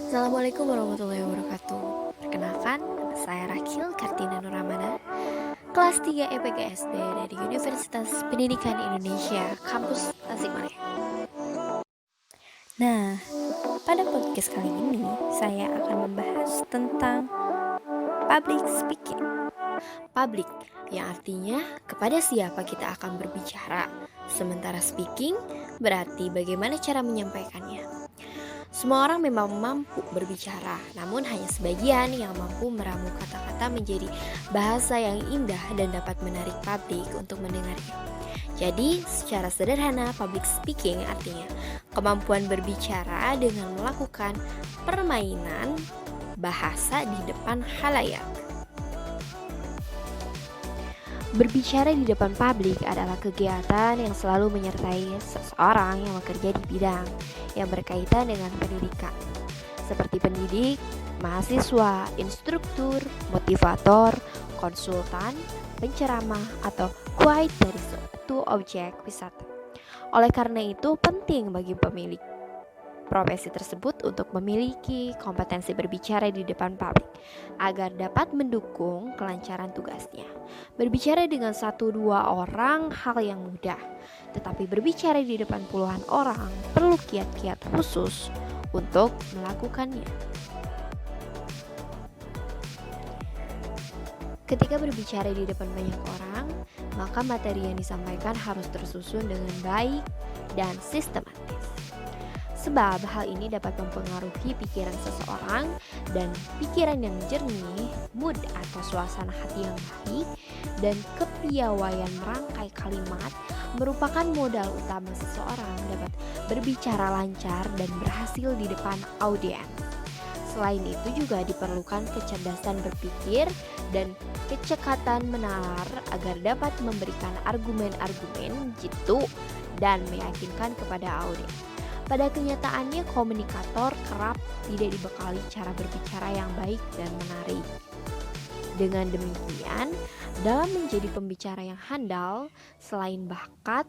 Assalamualaikum warahmatullahi wabarakatuh. Perkenalkan, nama saya Rakil Kartina Nuramana, kelas 3 EPGSD dari Universitas Pendidikan Indonesia, Kampus Tasikmalaya. Nah, pada podcast kali ini saya akan membahas tentang public speaking. Public yang artinya kepada siapa kita akan berbicara, sementara speaking berarti bagaimana cara menyampaikannya. Semua orang memang mampu berbicara, namun hanya sebagian yang mampu meramu kata-kata menjadi bahasa yang indah dan dapat menarik publik untuk mendengarnya. Jadi, secara sederhana, public speaking artinya kemampuan berbicara dengan melakukan permainan bahasa di depan khalayak. Berbicara di depan publik adalah kegiatan yang selalu menyertai seseorang yang bekerja di bidang yang berkaitan dengan pendidikan, seperti pendidik, mahasiswa, instruktur, motivator, konsultan, penceramah, atau guide dari suatu objek wisata. Oleh karena itu, penting bagi pemilik profesi tersebut untuk memiliki kompetensi berbicara di depan publik agar dapat mendukung kelancaran tugasnya. Berbicara dengan 1-2 orang hal yang mudah, tetapi berbicara di depan puluhan orang perlu kiat-kiat khusus untuk melakukannya. Ketika berbicara di depan banyak orang, maka materi yang disampaikan harus tersusun dengan baik dan sistematis. Sebab hal ini dapat mempengaruhi pikiran seseorang dan pikiran yang jernih, mood atau suasana hati yang baik, dan kepiawaian merangkai kalimat merupakan modal utama seseorang dapat berbicara lancar dan berhasil di depan audiens. Selain itu juga diperlukan kecerdasan berpikir dan kecekatan menalar agar dapat memberikan argumen-argumen jitu dan meyakinkan kepada audiens. Pada kenyataannya, komunikator kerap tidak dibekali cara berbicara yang baik dan menarik. Dengan demikian, dalam menjadi pembicara yang handal, selain bakat,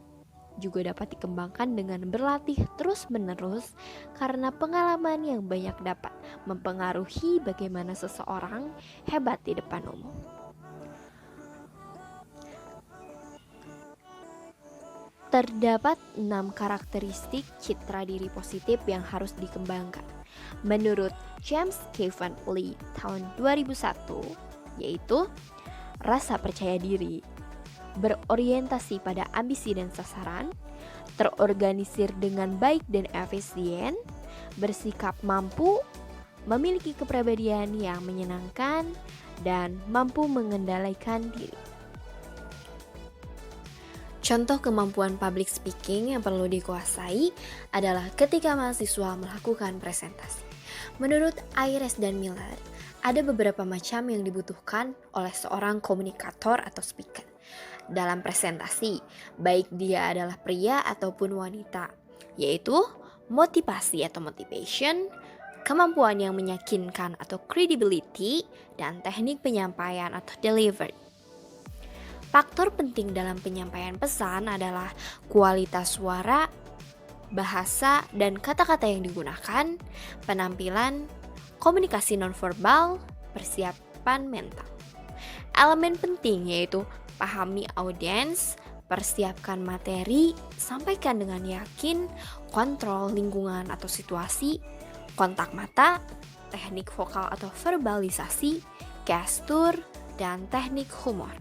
juga dapat dikembangkan dengan berlatih terus-menerus karena pengalaman yang banyak dapat mempengaruhi bagaimana seseorang hebat di depan umum. Terdapat 6 karakteristik citra diri positif yang harus dikembangkan. Menurut James Kevin Lee tahun 2001, yaitu rasa percaya diri, berorientasi pada ambisi dan sasaran, terorganisir dengan baik dan efisien, bersikap mampu, memiliki kepribadian yang menyenangkan, dan mampu mengendalikan diri. Contoh kemampuan public speaking yang perlu dikuasai adalah ketika mahasiswa melakukan presentasi. Menurut Ayres dan Miller, ada beberapa macam yang dibutuhkan oleh seorang komunikator atau speaker dalam presentasi, baik dia adalah pria ataupun wanita, yaitu motivasi atau motivation, kemampuan yang meyakinkan atau credibility, dan teknik penyampaian atau delivery. Faktor penting dalam penyampaian pesan adalah kualitas suara, bahasa, dan kata-kata yang digunakan, penampilan, komunikasi nonverbal, persiapan mental. Elemen penting yaitu pahami audiens, persiapkan materi, sampaikan dengan yakin, kontrol lingkungan atau situasi, kontak mata, teknik vokal atau verbalisasi, gestur, dan teknik humor.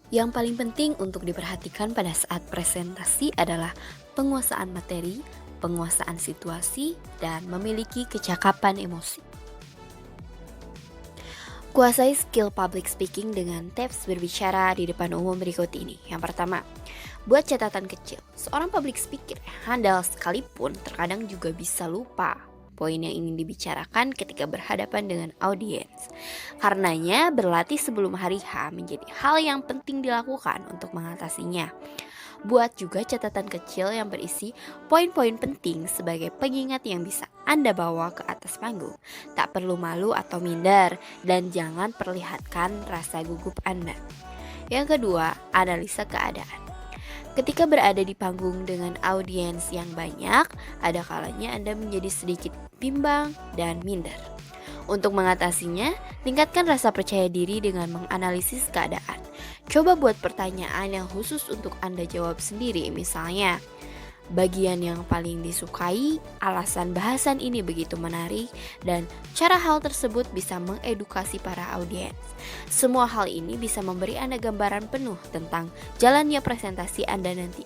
Yang paling penting untuk diperhatikan pada saat presentasi adalah penguasaan materi, penguasaan situasi, dan memiliki kecakapan emosi. Kuasai skill public speaking dengan tips berbicara di depan umum berikut ini. Yang pertama, buat catatan kecil. Seorang public speaker handal sekalipun terkadang juga bisa lupa poin yang ingin dibicarakan ketika berhadapan dengan audiens. Karenanya, berlatih sebelum hari H menjadi hal yang penting dilakukan untuk mengatasinya. Buat juga catatan kecil yang berisi poin-poin penting sebagai pengingat yang bisa Anda bawa ke atas panggung. Tak perlu malu atau minder, dan jangan perlihatkan rasa gugup Anda. Yang kedua, analisa keadaan. Ketika berada di panggung dengan audiens yang banyak, ada kalanya Anda menjadi sedikit bimbang dan minder. Untuk mengatasinya, tingkatkan rasa percaya diri dengan menganalisis keadaan. Coba buat pertanyaan yang khusus untuk Anda jawab sendiri, misalnya, bagian yang paling disukai, alasan bahasan ini begitu menarik, dan cara hal tersebut bisa mengedukasi para audiens. Semua hal ini bisa memberi Anda gambaran penuh tentang jalannya presentasi Anda nanti,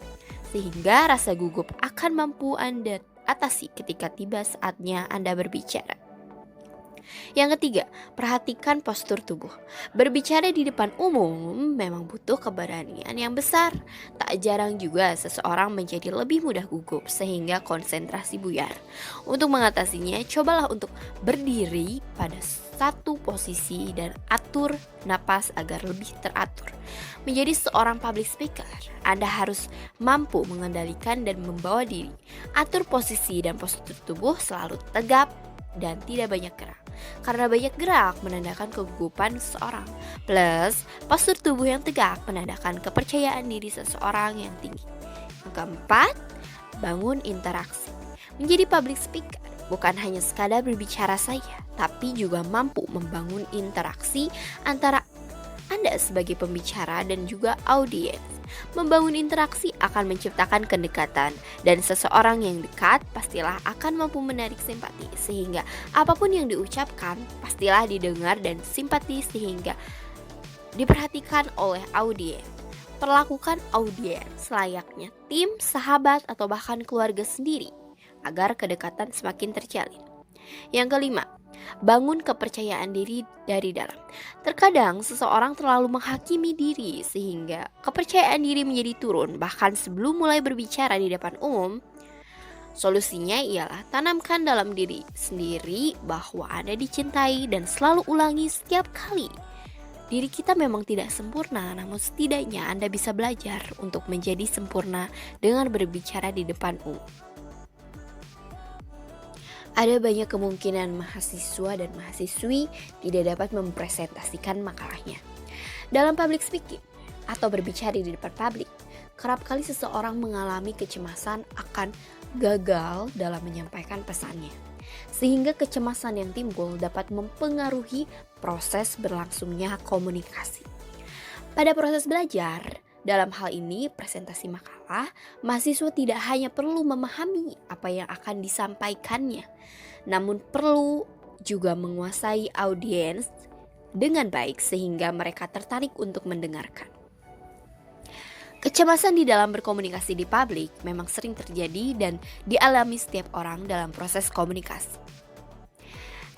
sehingga rasa gugup akan mampu Anda atasi ketika tiba saatnya Anda berbicara. Yang ketiga, perhatikan postur tubuh. Berbicara di depan umum memang butuh keberanian yang besar. Tak jarang juga seseorang menjadi lebih mudah gugup sehingga konsentrasi buyar. Untuk mengatasinya, cobalah untuk berdiri pada satu posisi dan atur napas agar lebih teratur. Menjadi seorang public speaker, Anda harus mampu mengendalikan dan membawa diri. Atur posisi dan postur tubuh selalu tegap dan tidak banyak gerak. Karena banyak gerak menandakan kegugupan seseorang. Plus, postur tubuh yang tegak menandakan kepercayaan diri seseorang yang tinggi. Yang keempat, bangun interaksi. Menjadi public speaker bukan hanya sekadar berbicara saja, tapi juga mampu membangun interaksi antara Anda sebagai pembicara dan juga audiens. Membangun interaksi akan menciptakan kedekatan, dan seseorang yang dekat pastilah akan mampu menarik simpati, sehingga apapun yang diucapkan pastilah didengar dan simpati sehingga diperhatikan oleh audiens. Perlakukan audiens layaknya tim, sahabat, atau bahkan keluarga sendiri agar kedekatan semakin terjalin. Yang kelima, bangun kepercayaan diri dari dalam. Terkadang seseorang terlalu menghakimi diri sehingga kepercayaan diri menjadi turun bahkan sebelum mulai berbicara di depan umum. Solusinya ialah tanamkan dalam diri sendiri bahwa Anda dicintai dan selalu ulangi setiap kali. Diri kita memang tidak sempurna, namun setidaknya Anda bisa belajar untuk menjadi sempurna dengan berbicara di depan umum. Ada banyak kemungkinan mahasiswa dan mahasiswi tidak dapat mempresentasikan makalahnya. Dalam public speaking atau berbicara di depan publik, kerap kali seseorang mengalami kecemasan akan gagal dalam menyampaikan pesannya. Sehingga kecemasan yang timbul dapat mempengaruhi proses berlangsungnya komunikasi. Pada proses belajar, dalam hal ini presentasi makalah, mahasiswa tidak hanya perlu memahami apa yang akan disampaikannya, namun perlu juga menguasai audiens dengan baik sehingga mereka tertarik untuk mendengarkan. Kecemasan di dalam berkomunikasi di publik memang sering terjadi dan dialami setiap orang dalam proses komunikasi.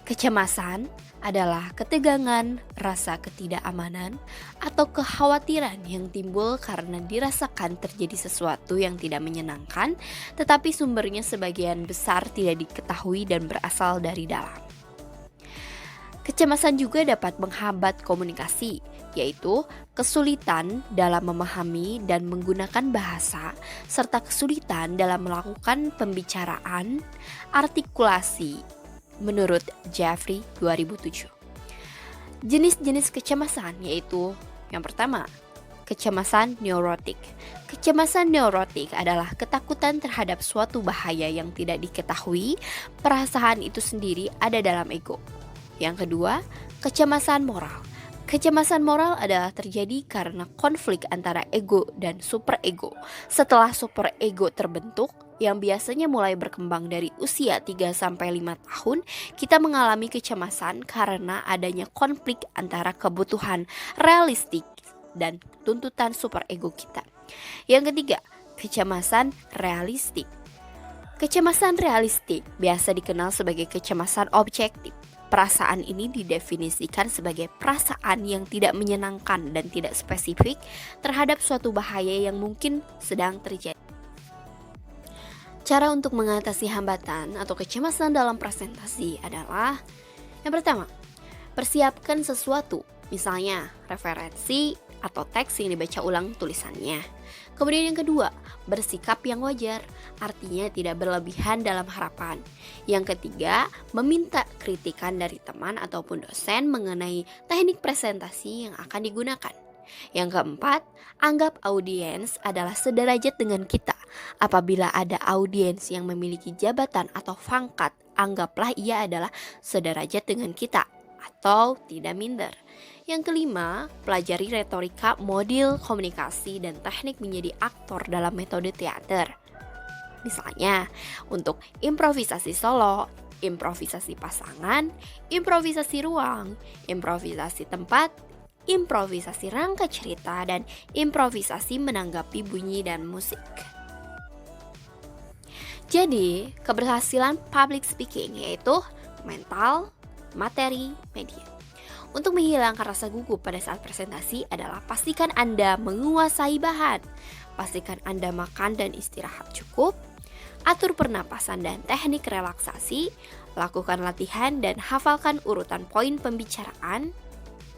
Kecemasan adalah ketegangan, rasa ketidakamanan, atau kekhawatiran yang timbul karena dirasakan terjadi sesuatu yang tidak menyenangkan, tetapi sumbernya sebagian besar tidak diketahui dan berasal dari dalam. Kecemasan juga dapat menghambat komunikasi, yaitu kesulitan dalam memahami dan menggunakan bahasa, serta kesulitan dalam melakukan pembicaraan, artikulasi, menurut Jeffrey 2007. Jenis-jenis kecemasan yaitu yang pertama, kecemasan neurotik. Kecemasan neurotik adalah ketakutan terhadap suatu bahaya yang tidak diketahui. Perasaan itu sendiri ada dalam ego. Yang kedua, kecemasan moral. Kecemasan moral adalah terjadi karena konflik antara ego dan superego. Setelah superego terbentuk, yang biasanya mulai berkembang dari usia 3-5 tahun, kita mengalami kecemasan karena adanya konflik antara kebutuhan realistik dan tuntutan superego kita. Yang ketiga, kecemasan realistik. Kecemasan realistik biasa dikenal sebagai kecemasan objektif. Perasaan ini didefinisikan sebagai perasaan yang tidak menyenangkan dan tidak spesifik terhadap suatu bahaya yang mungkin sedang terjadi. Cara untuk mengatasi hambatan atau kecemasan dalam presentasi adalah: yang pertama, persiapkan sesuatu, misalnya referensi atau teks yang dibaca ulang tulisannya. Kemudian yang kedua, bersikap yang wajar, artinya tidak berlebihan dalam harapan. Yang ketiga, meminta kritikan dari teman ataupun dosen mengenai teknik presentasi yang akan digunakan. Yang keempat, anggap audiens adalah sederajat dengan kita. Apabila ada audiens yang memiliki jabatan atau pangkat, anggaplah ia adalah sederajat dengan kita atau tidak minder. Yang kelima, pelajari retorika, model komunikasi, dan teknik menjadi aktor dalam metode teater. Misalnya, untuk improvisasi solo, improvisasi pasangan, improvisasi ruang, improvisasi tempat, improvisasi rangka cerita, dan improvisasi menanggapi bunyi dan musik. Jadi, keberhasilan public speaking yaitu mental, materi, media. Untuk menghilangkan rasa gugup pada saat presentasi adalah pastikan Anda menguasai bahan. Pastikan Anda makan dan istirahat cukup. Atur pernapasan dan teknik relaksasi. Lakukan latihan dan hafalkan urutan poin pembicaraan.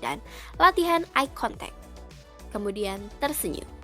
Dan latihan eye contact. Kemudian tersenyum.